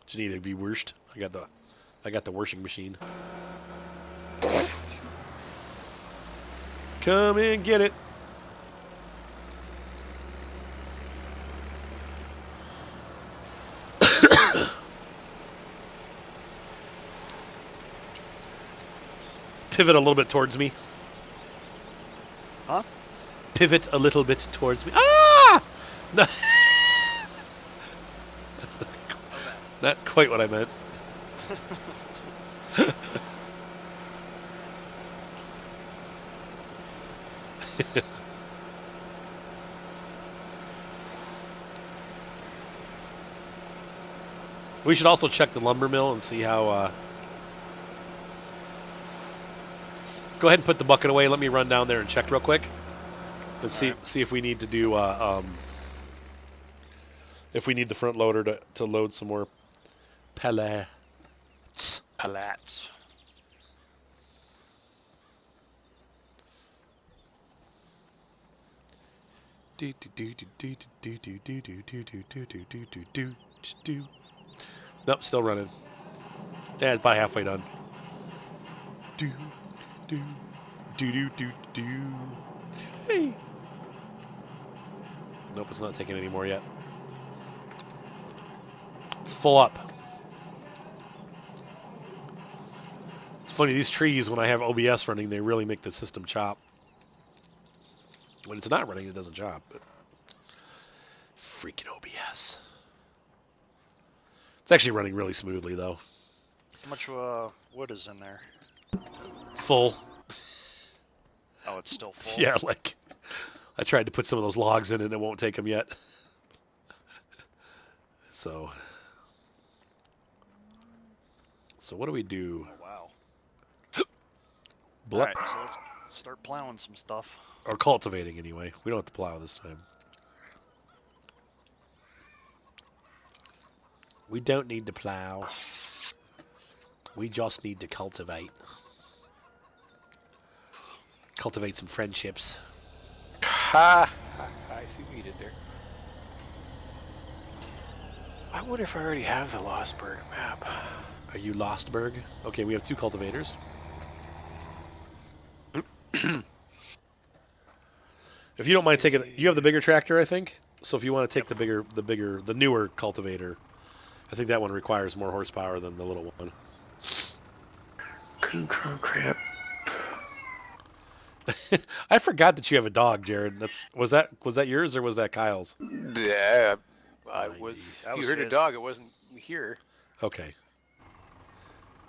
Just need to be worshed. I got the washing machine. Come and get it. Pivot a little bit towards me. Huh? Pivot a little bit towards me. Ah! No. That's not quite what I meant. We should also check the lumber mill and see how... Go ahead and put the bucket away. Let me run down there and check real quick. And see if we need to do... if we need the front loader to load some more pallets. Pallets. Nope, still running. Yeah, it's about halfway done. Do do do do do do. Hey. Nope, it's not taking any more yet. It's full up. It's funny, these trees, when I have OBS running, they really make the system chop. When it's not running, it doesn't chop. But freaking OBS. It's actually running really smoothly, though. How much wood is in there? Full. Oh, it's still full? Yeah, like, I tried to put some of those logs in and it won't take them yet. So what do we do? Oh, wow. Blup. Alright, so let's start plowing some stuff. Or cultivating, anyway. We don't have to plow this time. We don't need to plow. We just need to cultivate. Cultivate some friendships. Ha! I see what you did there. I wonder if I already have the Lossberg map. Are you Lossberg? Okay, we have 2 cultivators. If you don't mind taking, you have the bigger tractor, I think. So if you want to take the newer cultivator, I think that one requires more horsepower than the little one. Crap. I forgot that you have a dog, Jared. Was that yours or was that Kyle's? Yeah, I was. That You was heard a his. dog. It wasn't here. Okay.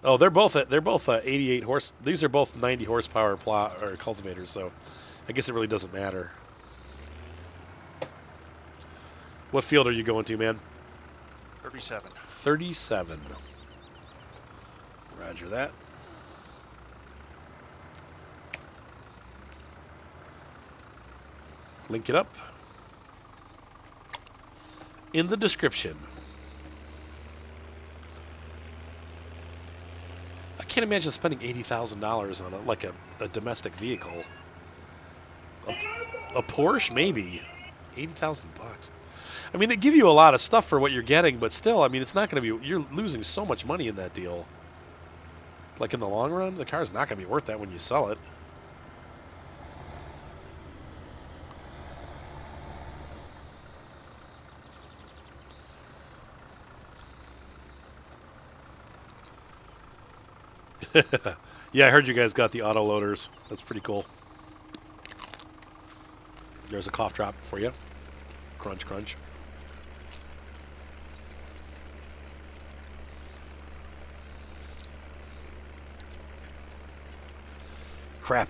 Oh, they're both 88 horse. These are both 90 horsepower plow or cultivators, so I guess it really doesn't matter. What field are you going to, man? 37. 37. Roger that. Link it up in the description. I can't imagine spending $80,000 on a domestic vehicle. A Porsche, maybe. 80,000 bucks. I mean, they give you a lot of stuff for what you're getting, but still, I mean, it's not going to be. You're losing so much money in that deal. Like in the long run, the car's not going to be worth that when you sell it. Yeah, I heard you guys got the auto loaders. That's pretty cool. There's a cough drop for you. Crunch, crunch. Crap.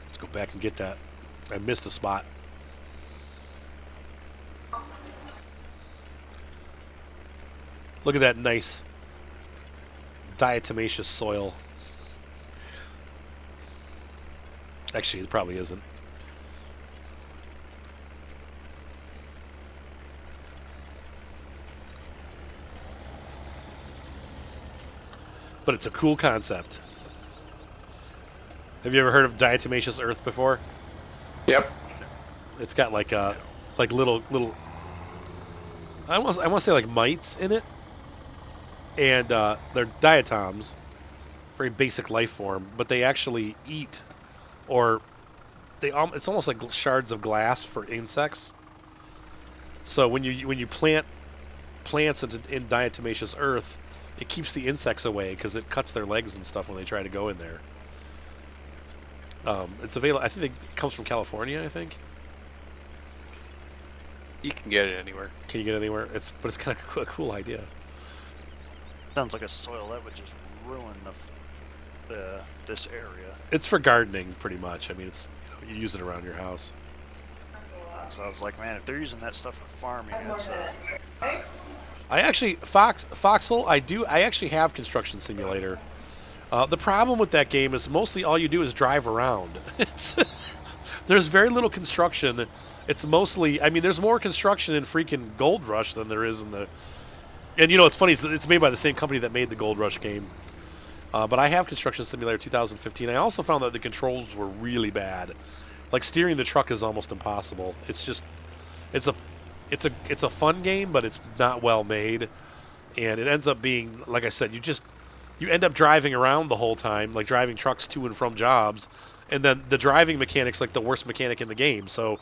Let's go back and get that. I missed a spot. Look at that nice diatomaceous soil. Actually, it probably isn't. But it's a cool concept. Have you ever heard of diatomaceous earth before? Yep. It's got like little I want to say like mites in it, and they're diatoms, very basic life form, but they actually eat, or it's almost like shards of glass for insects. So when you plant plants in diatomaceous earth, it keeps the insects away because it cuts their legs and stuff when they try to go in there. It's available. I think it comes from California. I think. You can get it anywhere. Can you get it anywhere? But it's kind of a cool idea. Sounds like a soil that would just ruin this area. It's for gardening, pretty much. I mean, you use it around your house. So I was like, man, if they're using that stuff for farming, it's I actually Foxhole. I actually have Construction Simulator. The problem with that game is mostly all you do is drive around. There's very little construction. It's mostly, I mean, there's more construction in freaking Gold Rush than there is in the. And it's funny. It's made by the same company that made the Gold Rush game. But I have Construction Simulator 2015. I also found that the controls were really bad. Like steering the truck is almost impossible. It's just, it's a fun game, but it's not well made, and it ends up being, like I said, you end up driving around the whole time, like driving trucks to and from jobs, and then the driving mechanic's like the worst mechanic in the game. So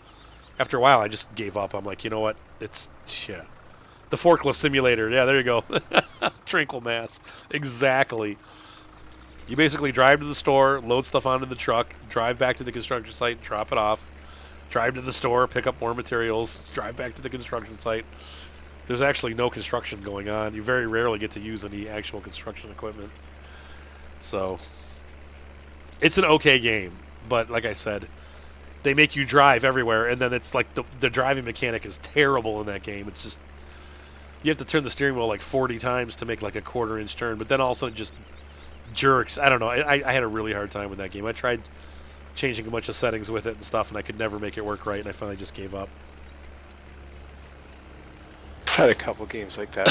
after a while, I just gave up. I'm like, you know what? The forklift simulator. Yeah, there you go. Tranquil Mass. Exactly. You basically drive to the store, load stuff onto the truck, drive back to the construction site, drop it off, drive to the store, pick up more materials, drive back to the construction site. There's actually no construction going on. You very rarely get to use any actual construction equipment. So it's an okay game, but like I said, they make you drive everywhere, and then it's like the driving mechanic is terrible in that game. It's just, you have to turn the steering wheel like 40 times to make like a quarter-inch turn, but then all of a sudden it just jerks. I don't know. I had a really hard time with that game. I tried changing a bunch of settings with it and stuff, and I could never make it work right, and I finally just gave up. I've had a couple games like that.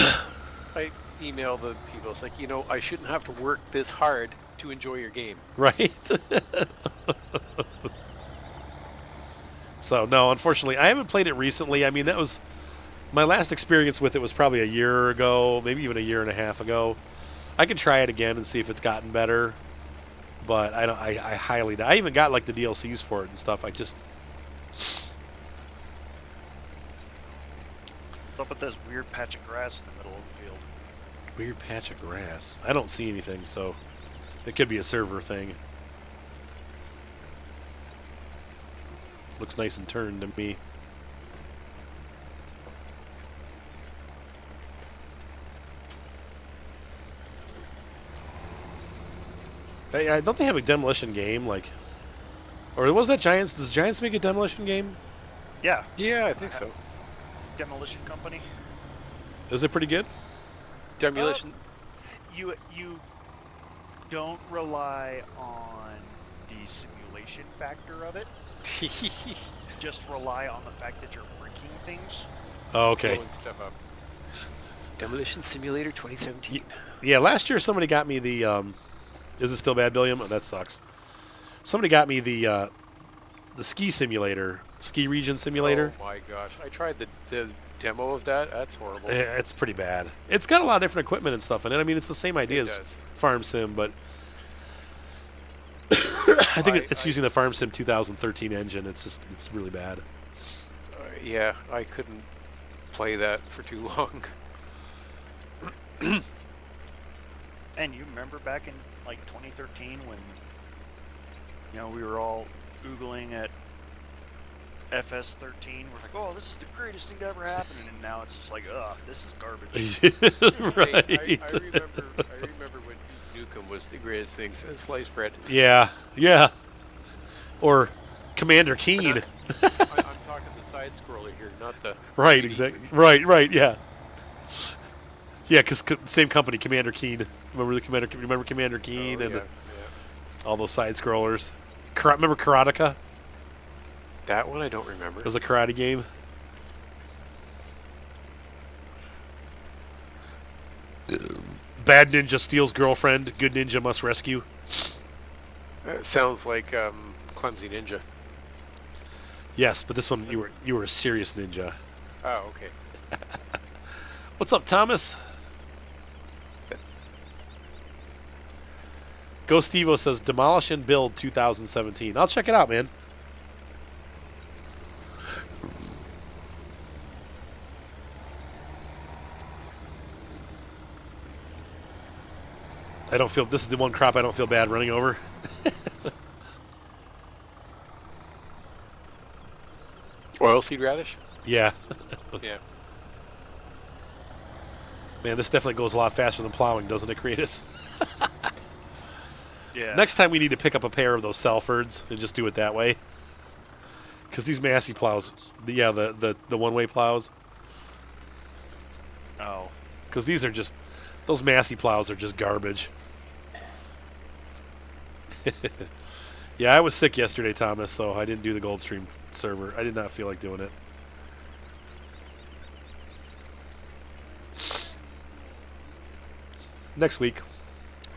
I email the people. It's like, I shouldn't have to work this hard to enjoy your game. Right? So, no, unfortunately, I haven't played it recently. I mean, that was my last experience with it was probably a year ago, maybe even a year and a half ago. I could try it again and see if it's gotten better, but I highly doubt. I even got like the DLCs for it and stuff. What's up with this weird patch of grass in the middle of the field? Weird patch of grass. I don't see anything, so it could be a server thing. Looks nice and turned to me. Hey, don't they have a demolition game, like, or was that Giants? Does Giants make a demolition game? Yeah. Yeah, I think so. Demolition Company. Is it pretty good? Demolition. You don't rely on the simulation factor of it. Just rely on the fact that you're breaking things. Oh, okay. Blowing stuff up. Demolition Simulator 2017. Yeah, last year somebody got me the. Is it still bad, Billiam? Oh, that sucks. Somebody got me the ski simulator, ski region simulator. Oh my gosh! I tried the demo of that. That's horrible. Yeah, it's pretty bad. It's got a lot of different equipment and stuff in it. I mean, it's the same idea as Farm Sim, but I think it's using the Farm Sim 2013 engine. It's really bad. Yeah, I couldn't play that for too long. And you remember back in like 2013 when we were all oogling at FS13. We're like, oh, this is the greatest thing to ever happen, and now it's just like, ugh, this is garbage. Right. I remember when Duke Nukem was the greatest thing since sliced bread. Yeah. Or Commander Keen. I'm talking the side scroller here, not the. Right. Exactly. Right. Yeah. Yeah, because same company, Commander Keen. Remember Commander Keen and all those side scrollers. Remember Karateka? That one I don't remember. It was a karate game. Bad ninja steals girlfriend. Good ninja must rescue. That sounds like Clumsy Ninja. Yes, but this one you were a serious ninja. Oh, okay. What's up, Thomas? Ghost Evo says demolish and build 2017. I'll check it out, man. I don't feel, this is the one crop I don't feel bad running over. Oilseed radish? Yeah. Yeah. Man, this definitely goes a lot faster than plowing, doesn't it, Creatus? Yeah. Next time we need to pick up a pair of those Salfords and just do it that way. Because these Massey plows, the one-way plows, Oh. because these are just, those Massey plows are just garbage. Yeah, I was sick yesterday, Thomas, so I didn't do the Goldstream server. I did not feel like doing it. Next week,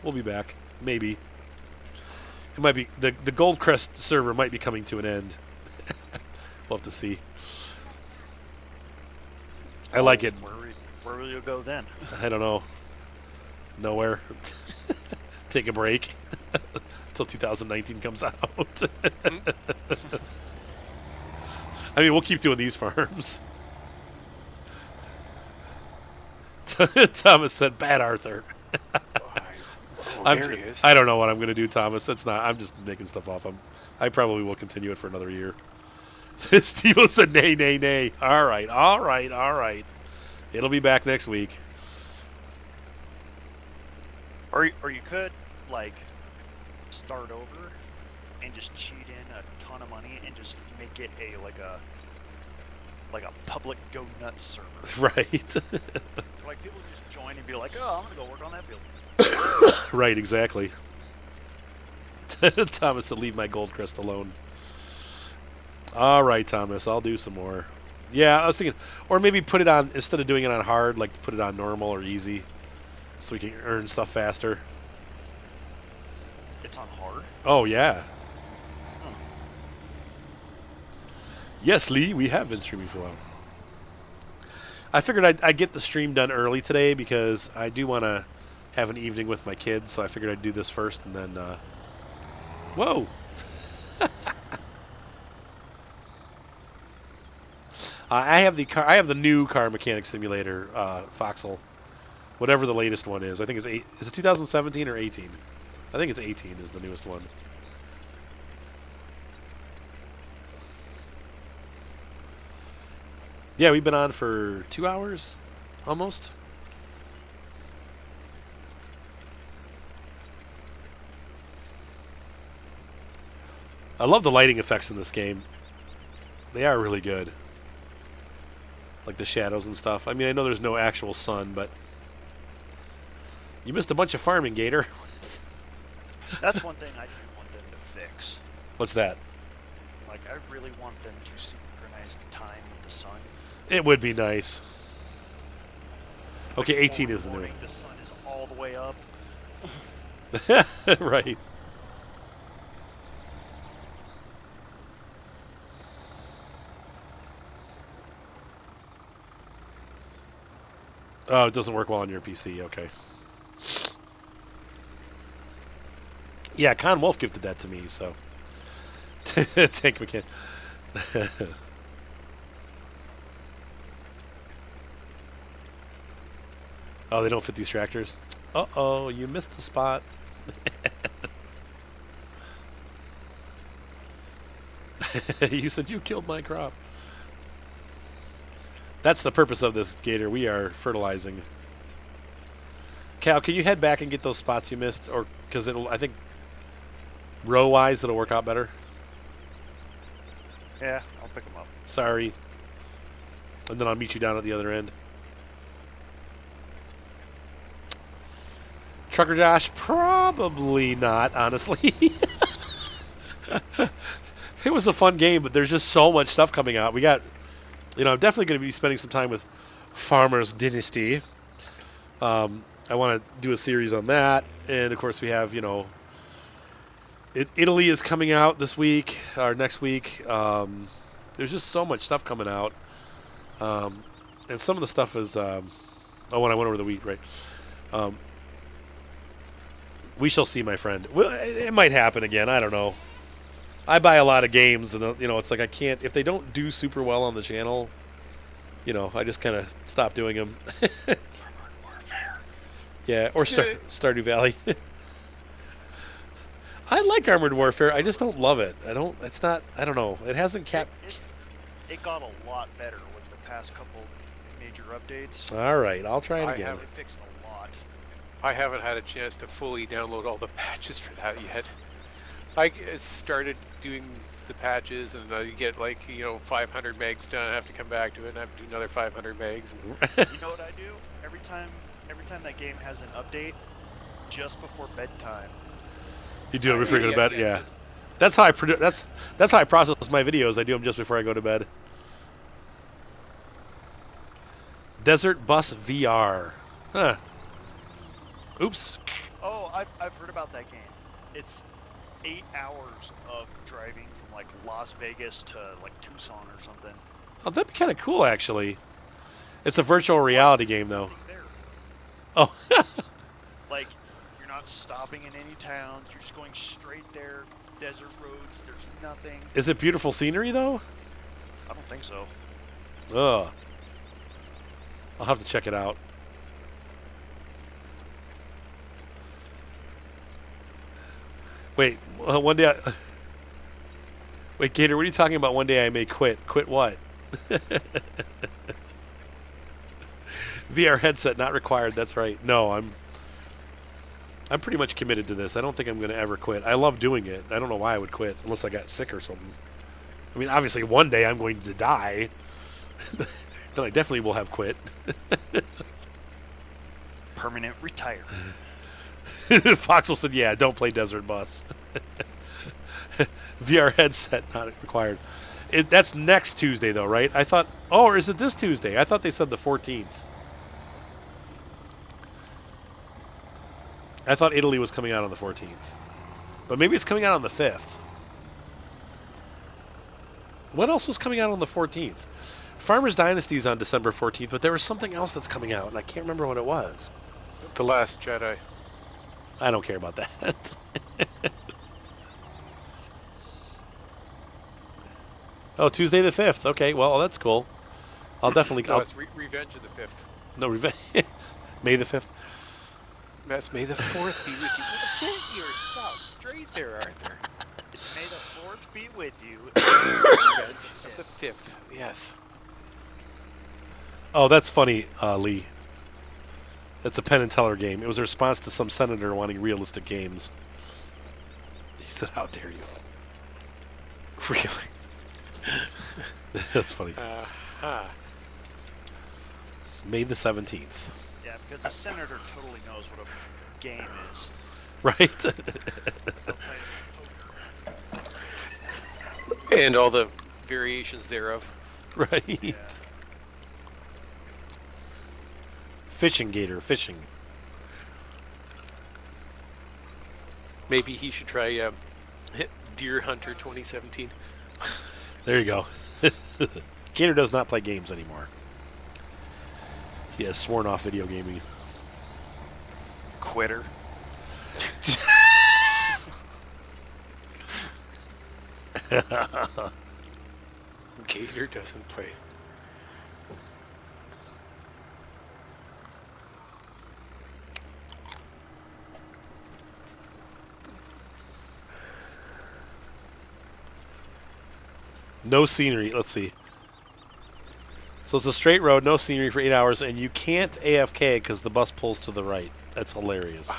we'll be back. Maybe. It might be, the Goldcrest server might be coming to an end. We'll have to see. I like it. Where will you go then? I don't know. Nowhere. Take a break until 2019 comes out. I mean, we'll keep doing these farms. Thomas said, "Bad Arthur." There he is. I don't know what I'm going to do, Thomas. That's not. I'm just making stuff up. I probably will continue it for another year. Steve said, "Nay, nay, nay." All right, all right, all right. It'll be back next week. Or you could like start over and just cheat in a ton of money and just make it like a public go nuts server. Right. Like people just join and be like, "Oh, I'm gonna go work on that field." Right, exactly. Thomas said, "Leave my Goldcrest alone." All right, Thomas, I'll do some more. Yeah, I was thinking, or maybe put it on, instead of doing it on hard, like put it on normal or easy, so we can earn stuff faster. It's on hard. Oh, yeah. Yes, Lee, we have been streaming for a while. I figured I'd get the stream done early today because I do want to have an evening with my kids, so I figured I'd do this first and then, whoa. I have the new car mechanic simulator, Foxhole, whatever the latest one is. I think it's is it 2017 or 18? I think it's 18 is the newest one. Yeah, we've been on for 2 hours, almost. I love the lighting effects in this game. They are really good. Like the shadows and stuff. I mean, I know there's no actual sun, but you missed a bunch of farming, Gator. That's one thing I do want them to fix. What's that? Like, I really want them to synchronize the time with the sun. It would be nice. Okay, Like 18 4 is the new morning, the sun is all the way up. one. Right. Oh, it doesn't work well on your PC. Okay. Yeah, Con Wolf gifted that to me, so. Tank mechanic. Oh, they don't fit these tractors? Uh-oh, you missed the spot. You said you killed my crop. That's the purpose of this, Gator. We are fertilizing. Cal, can you head back and get those spots you missed? Or, because it'll, I think, row-wise, it'll work out better. Yeah, I'll pick them up. Sorry. And then I'll meet you down at the other end. Trucker Josh, probably not, honestly. It was a fun game, but there's just so much stuff coming out. We got, you know, I'm definitely going to be spending some time with Farmer's Dynasty. I want to do a series on that. And, of course, we have, you know, Italy is coming out this week, or next week. There's just so much stuff coming out. And some of the stuff is, Oh, when I went over the wheat, right. We shall see, my friend. Well, it might happen again. I don't know. I buy a lot of games, and it's like I can't. If they don't do super well on the channel, I just kind of stop doing them. Armored Warfare. Yeah, or Stardew Valley. I like Armored Warfare. I just don't love it. I don't. It's not. I don't know. It hasn't kept. It got a lot better with the past couple major updates. All right, I'll try it again. They fixed a lot. I haven't had a chance to fully download all the patches for that yet. I started doing the patches, and you get 500 megs done. I have to come back to it, and I have to do another 500 megs. You know what I do? Every time that game has an update, just before bedtime. You do it before you go to bed, yeah. That's how I That's how I process my videos. I do them just before I go to bed. Desert Bus VR. Huh. Oops. Oh, I've heard about that game. It's 8 hours of driving from Las Vegas to Tucson or something. Oh, that'd be kind of cool, actually. It's a virtual reality game, though. Oh. You're not stopping in any towns. You're just going straight there. Desert roads. There's nothing. Is it beautiful scenery, though? I don't think so. Ugh. I'll have to check it out. Wait, one day Wait, Gator, what are you talking about one day I may quit? Quit what? VR headset not required, that's right. No, I'm pretty much committed to this. I don't think I'm going to ever quit. I love doing it. I don't know why I would quit unless I got sick or something. I mean, obviously one day I'm going to die. Then I definitely will have quit. Permanent retirement. Foxel said, yeah, don't play Desert Bus. VR headset not required. That's next Tuesday, though, right? I thought, or is it this Tuesday? I thought they said the 14th. I thought Italy was coming out on the 14th. But maybe it's coming out on the 5th. What else was coming out on the 14th? Farmer's Dynasty is on December 14th, but there was something else that's coming out, and I can't remember what it was. The Last Jedi. I don't care about that. Oh, Tuesday the 5th. Okay, well, that's cool. I'll definitely... No, it's Revenge of the 5th. No, Revenge... May the 5th. That's May the 4th be with you. Get your stuff straight there, Arthur. It's May the 4th be with you. Revenge of the 5th, yes. Oh, that's funny, Lee. That's a Penn and Teller game. It was a response to some senator wanting realistic games. He said, how dare you? Really? That's funny. Uh-huh. May the 17th. Yeah, because a senator totally knows what a game is. Right? And all the variations thereof. Right. Yeah. Fishing, Gator, fishing. Maybe he should try Deer Hunter 2017. There you go. Gator does not play games anymore. He has sworn off video gaming. Quitter. Gator doesn't play. No scenery. Let's see. So it's a straight road, no scenery for 8 hours, and you can't AFK because the bus pulls to the right. That's hilarious.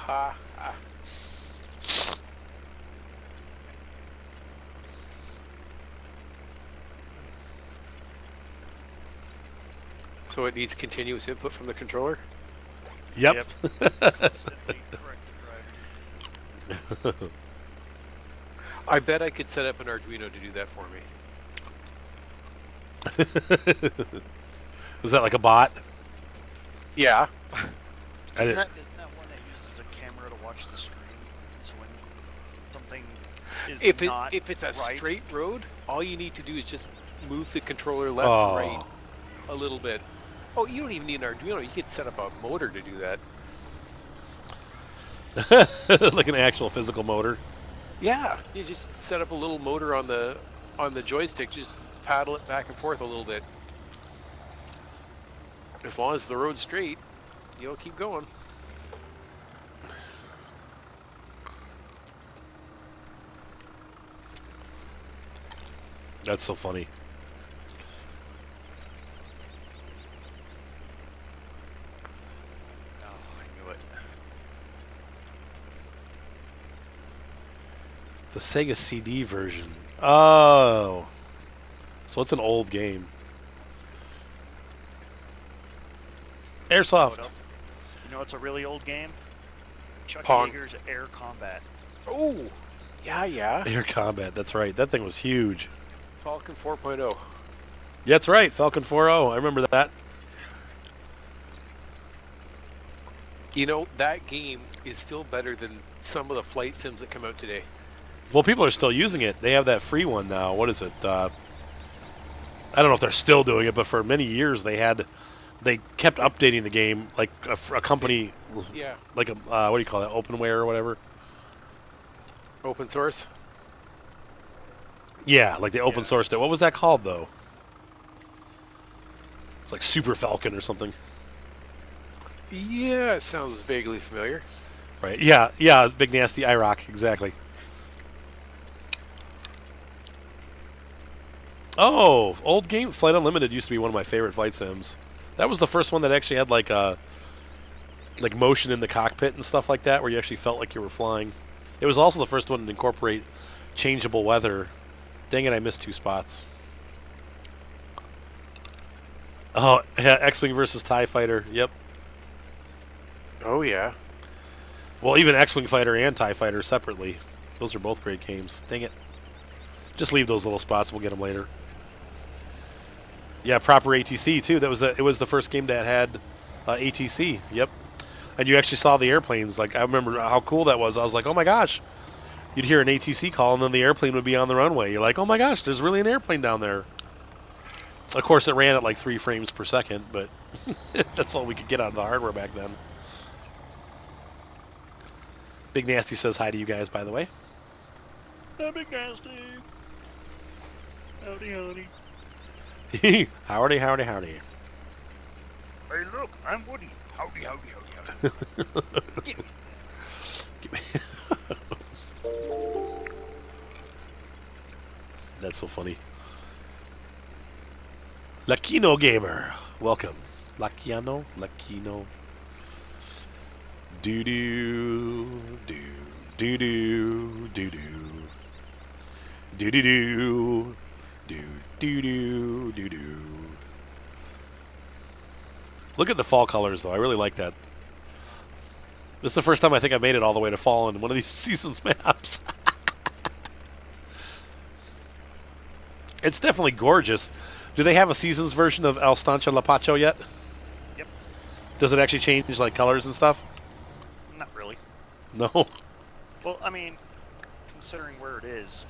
So it needs continuous input from the controller? Yep. Constantly corrected driving. I bet I could set up an Arduino to do that for me. Was that like a bot? Yeah. Isn't that one that uses a camera to watch the screen? So when something is If it's a right, straight road, all you need to do is just move the controller left and right a little bit. Oh, you don't even need an Arduino. You could set up a motor to do that. Like an actual physical motor. Yeah, you just set up a little motor on the joystick. Just paddle it back and forth a little bit. As long as the road's straight, you'll keep going. That's so funny. Oh, I knew it. The Sega CD version. Oh. So it's an old game. You know what Airsoft. else? You know what's a really old game? Chuck Pong. Yeager's Air Combat. Oh, yeah. Air Combat, that's right. That thing was huge. Falcon 4.0. Yeah, that's right. Falcon 4.0. I remember that. You know, that game is still better than some of the flight sims that come out today. Well, people are still using it. They have that free one now. What is it? I don't know if they're still doing it, but for many years they kept updating the game like a company, Yeah. like a what do you call that? Openware or whatever. Open source. Yeah, like they open Yeah. sourced it. What was that called though? It's like Super Falcon or something. Yeah, it sounds vaguely familiar. Right. Yeah. Big Nasty IROC. Exactly. Oh, old game. Flight Unlimited used to be one of my favorite flight sims. That was the first one that actually had like motion in the cockpit and stuff like that, where you actually felt like you were flying. It was also the first one to incorporate changeable weather. Dang it, I missed 2 spots. Oh, yeah, X-Wing versus TIE Fighter. Yep. Oh, yeah. Well, even X-Wing Fighter and TIE Fighter separately. Those are both great games. Dang it. Just leave those little spots. We'll get them later. Yeah, proper ATC, too. It was the first game that had ATC. Yep. And you actually saw the airplanes. Like, I remember how cool that was. I was like, oh, my gosh. You'd hear an ATC call, and then the airplane would be on the runway. You're like, oh, my gosh, there's really an airplane down there. Of course, it ran at like 3 frames per second, but that's all we could get out of the hardware back then. Big Nasty says hi to you guys, by the way. The Big Nasty. Howdy, howdy. Howdy, howdy, howdy. Hey, look, I'm Woody. Howdy, howdy, howdy, howdy. Get me. That's so funny. Lakino Gamer, welcome. Lakino. Doo doo doo doo doo doo doo doo doo doo doo doo doo doo. Look at the fall colors, though. I really like that. This is the first time I think I made it all the way to fall in one of these seasons maps. It's definitely gorgeous. Do they have a seasons version of El Stancha La Pacho yet? Yep. Does it actually change like colors and stuff? Not really. No. Well, I mean, considering where it is,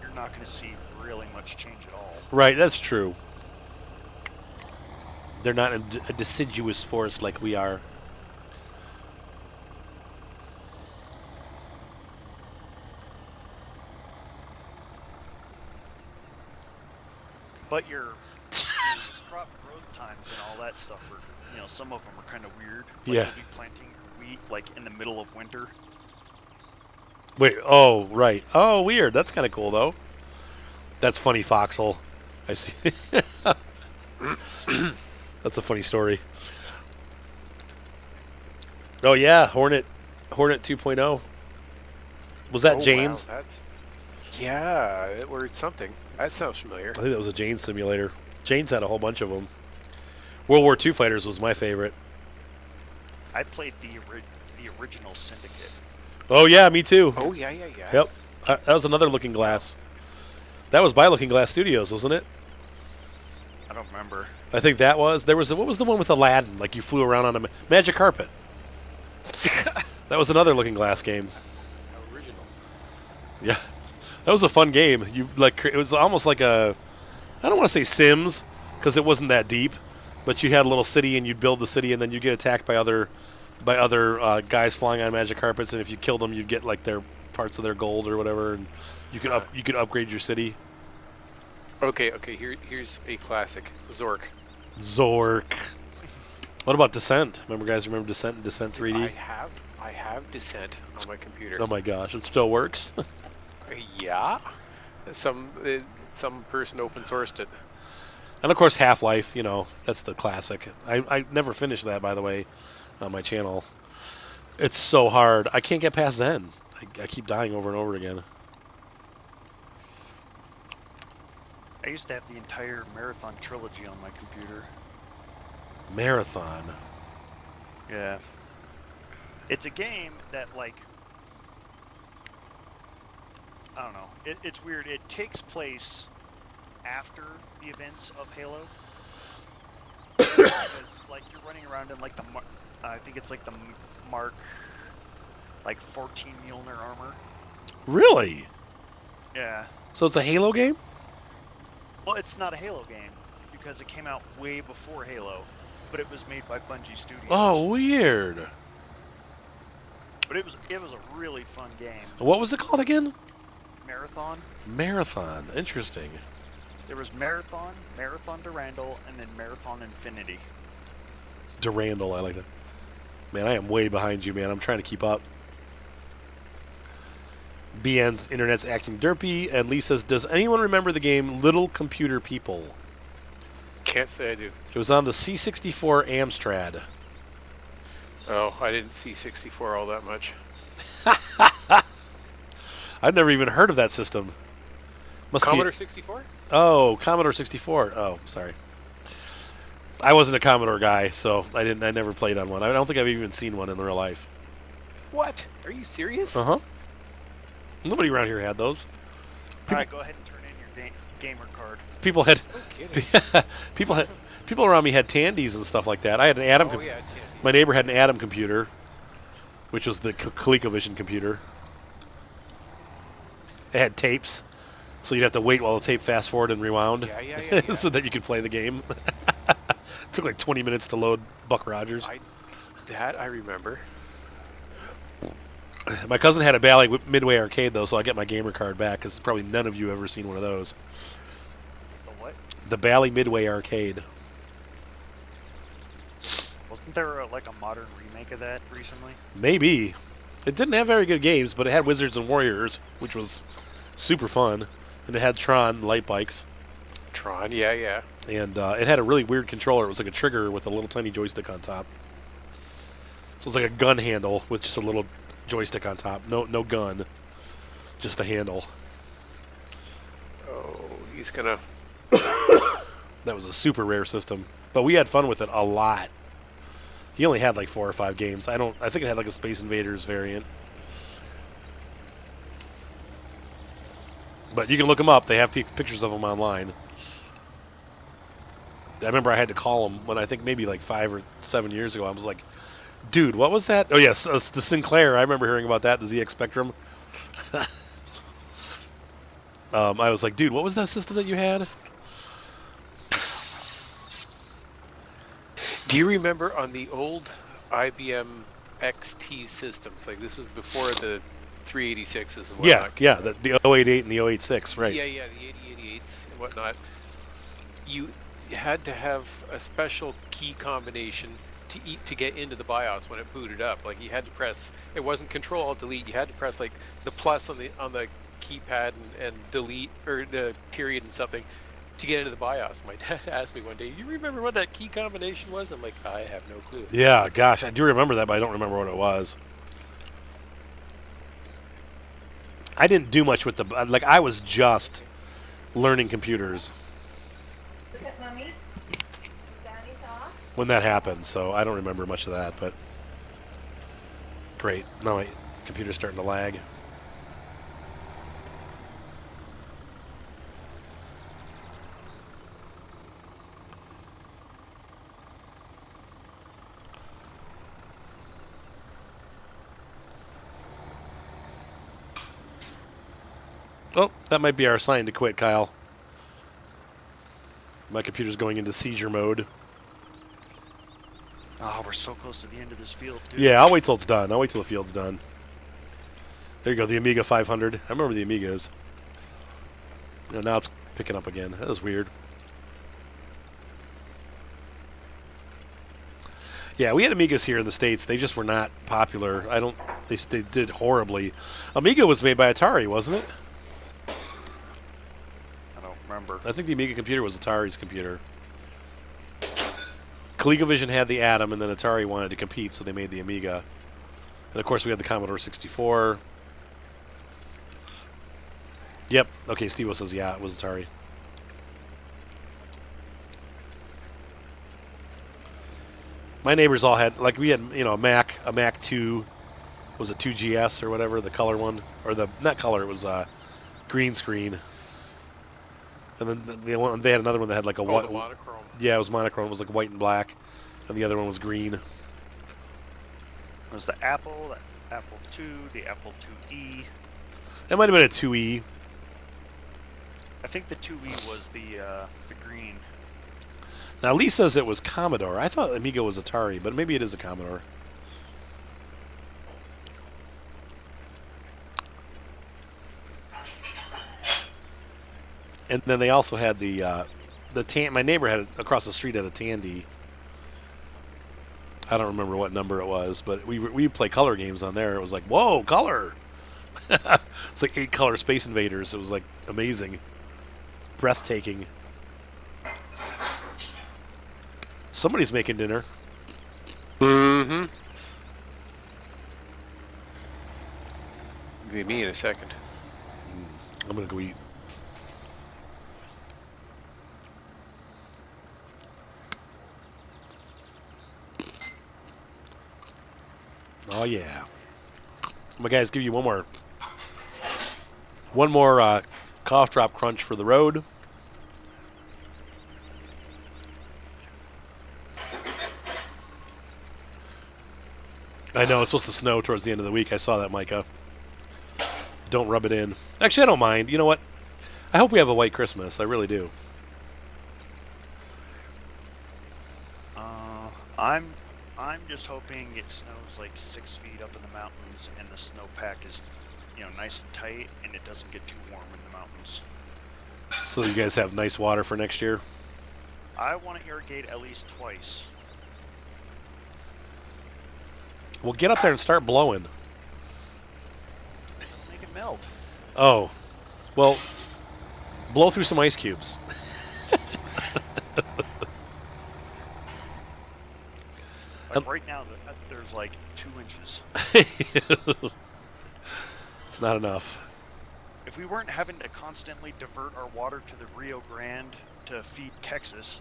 you're not going to see really much change at all. Right, that's true. They're not a deciduous forest like we are. But your crop growth times and all that stuff are, some of them are kind of weird. Like Yeah. you'll be planting your wheat like in the middle of winter. Wait, oh, right. Oh, weird. That's kind of cool, though. That's funny, Foxhole. I see. That's a funny story. Oh, yeah, Hornet 2.0. Was that Jane's? Wow, yeah, or something. That sounds familiar. I think that was a Jane simulator. Jane's had a whole bunch of them. World War II Fighters was my favorite. I played the original Syndicate. Oh, yeah, me too. Oh, yeah. Yep. That was another Looking Glass. That was by Looking Glass Studios, wasn't it? I don't remember. I think that was. What was the one with Aladdin? Like you flew around on a magic carpet. That was another Looking Glass game. Original. Yeah. That was a fun game. It was almost like I don't want to say Sims, because it wasn't that deep, But you had a little city, and you'd build the city, and then you'd get attacked by other guys flying on magic carpets, and if you killed them, you'd get like their parts of their gold or whatever, and you could upgrade your city. Okay. Here's a classic. Zork. Zork. What about Descent? Remember Descent and Descent 3D? I have Descent on my computer. Oh my gosh, it still works. Yeah. Some person open sourced it. And of course, Half-Life. That's the classic. I never finished that, by the way, on my channel. It's so hard. I can't get past Zen. I keep dying over and over again. I used to have the entire Marathon trilogy on my computer. Marathon. Yeah. It's a game that, like, I don't know. It's weird. It takes place after the events of Halo. Because, like, you're running around in, like, I think it's, like, the Mark, like, 14 Mjolnir armor. Really? Yeah. So it's a Halo game? Well, it's not a Halo game, because it came out way before Halo, but it was made by Bungie Studios. Oh, weird. But it was a really fun game. What was it called again? Marathon. Marathon. Interesting. There was Marathon, Marathon Durandal, and then Marathon Infinity. Durandal, I like that. Man, I am way behind you, man. I'm trying to keep up. BN's internet's acting derpy, and Lee says, does anyone remember the game Little Computer People? Can't say I do. It was on the C64 Amstrad. Oh, I didn't see 64 all that much. I've never even heard of that system. Must Commodore be 64? Oh, Commodore 64. Oh, sorry. I wasn't a Commodore guy, so I never played on one. I don't think I've even seen one in real life. What? Are you serious? Uh-huh. Nobody around here had those. All right, go ahead and turn in your gamer card. People had No kidding. people around me had Tandies and stuff like that. I had an Atom. Oh, yeah, My neighbor had an Atom computer, which was the ColecoVision computer. It had tapes, so you'd have to wait while the tape fast forward and rewound, Yeah. so that you could play the game. It took like 20 minutes to load Buck Rogers. I remember. My cousin had a Bally Midway arcade, though, so I get my gamer card back, because probably none of you have ever seen one of those. The what? The Bally Midway arcade. Wasn't there like a modern remake of that recently? Maybe. It didn't have very good games, but it had Wizards and Warriors, which was super fun. And it had Tron light bikes. Tron, yeah. And it had a really weird controller. It was like a trigger with a little tiny joystick on top. So it's like a gun handle with just a little joystick on top. No gun. Just a handle. Oh, he's gonna... That was a super rare system. But we had fun with it a lot. He only had like 4 or 5 games. I think it had like a Space Invaders variant. But you can look them up. They have pictures of them online. I remember I had to call them when I think maybe like 5 or 7 years ago. I was like, dude, what was that? Oh, yes, the Sinclair. I remember hearing about that, the ZX Spectrum. I was like, dude, what was that system that you had? Do you remember on the old IBM XT systems, like this is before the 386s and whatnot? Yeah, the 088 and the 086, right. Yeah, the 8088s and whatnot. You had to have a special key combination to get into the BIOS when it booted up. Like you had to press, it wasn't Control-Alt-Delete, you had to press like the plus on the keypad and delete, or the period and something, to get into the BIOS. My dad asked me one day, you remember what that key combination was? I'm like, I have no clue. Yeah, gosh, I do remember that, but I don't remember what it was. I didn't do much with I was just learning computers when that happened, so I don't remember much of that, but great. Now my computer's starting to lag. Oh, that might be our sign to quit, Kyle. My computer's going into seizure mode. Oh, we're so close to the end of this field, dude. Yeah, I'll wait till it's done. I'll wait till the field's done. There you go, the Amiga 500. I remember the Amigas. You know, now it's picking up again. That was weird. Yeah, we had Amigas here in the States. They just were not popular. They did horribly. Amiga was made by Atari, wasn't it? I don't remember. I think the Amiga computer was Atari's computer. ColecoVision had the Atom, and then Atari wanted to compete, so they made the Amiga. And of course, we had the Commodore 64. Yep. Okay, Steve says, yeah, it was Atari. My neighbors all had, like, we had, you know, a Mac 2, was it 2GS or whatever, the color one, or not color, it was green screen. And then they had another one that had like a white. The monochrome. Yeah, it was monochrome. It was like white and black, and the other one was green. It was the Apple II, the Apple IIe. It might have been a 2E. I think the 2E was the green. Now Lee says it was Commodore. I thought Amiga was Atari, but maybe it is a Commodore. And then they also had my neighbor had across the street had a Tandy. I don't remember what number it was, but we play color games on there. It was like, whoa, color! It's like 8-color Space Invaders. It was like amazing, breathtaking. Somebody's making dinner. Mm-hmm. Be me in a second. I'm gonna go eat. Oh yeah. My guys, give you one more cough drop crunch for the road. I know it's supposed to snow towards the end of the week. I saw that, Micah. Don't rub it in. Actually, I don't mind. You know what? I hope we have a white Christmas. I really do. I'm just hoping it snows like 6 feet up in the mountains, and the snowpack is, nice and tight, and it doesn't get too warm in the mountains. So you guys have nice water for next year? I want to irrigate at least twice. Well, get up there and start blowing. It'll make it melt. Oh. Well, blow through some ice cubes. Like right now, there's like 2 inches. It's not enough. If we weren't having to constantly divert our water to the Rio Grande to feed Texas,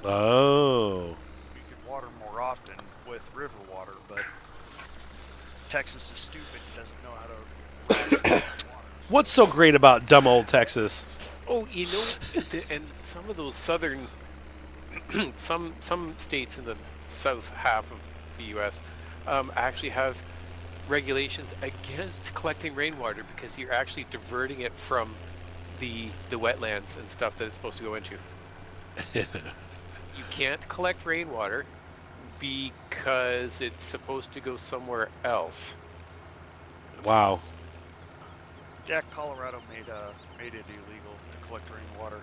Oh. we could water more often with river water, but Texas is stupid and doesn't know how to ration water. What's so great about dumb old Texas? Oh, and some of those southern, some states in the south half of the U.S. Actually have regulations against collecting rainwater because you're actually diverting it from the wetlands and stuff that it's supposed to go into. You can't collect rainwater because it's supposed to go somewhere else. Wow. Yeah, Colorado made it illegal to collect rainwater.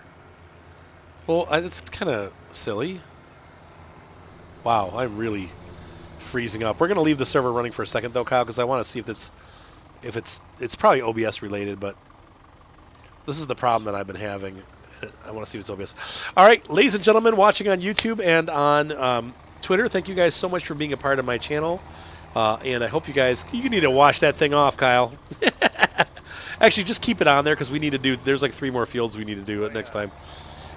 Well, it's kind of silly. Wow, I'm really freezing up. We're going to leave the server running for a second, though, Kyle, because I want to see if it's probably OBS related, but this is the problem that I've been having. I want to see if it's OBS. All right, ladies and gentlemen watching on YouTube and on Twitter, thank you guys so much for being a part of my channel. And I hope you need to wash that thing off, Kyle. Actually, just keep it on there because there's like 3 more fields we need to do next time.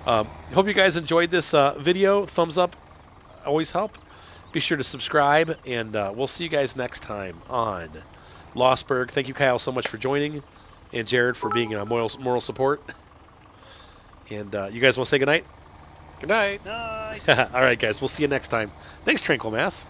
Hope you guys enjoyed this video. Thumbs up always help. Be sure to subscribe, and we'll see you guys next time on Lossberg. Thank you, Kyle, so much for joining, and Jared for being a moral support. And you guys want to say goodnight? Good night. Night. All right, guys. We'll see you next time. Thanks, Tranquil Mass.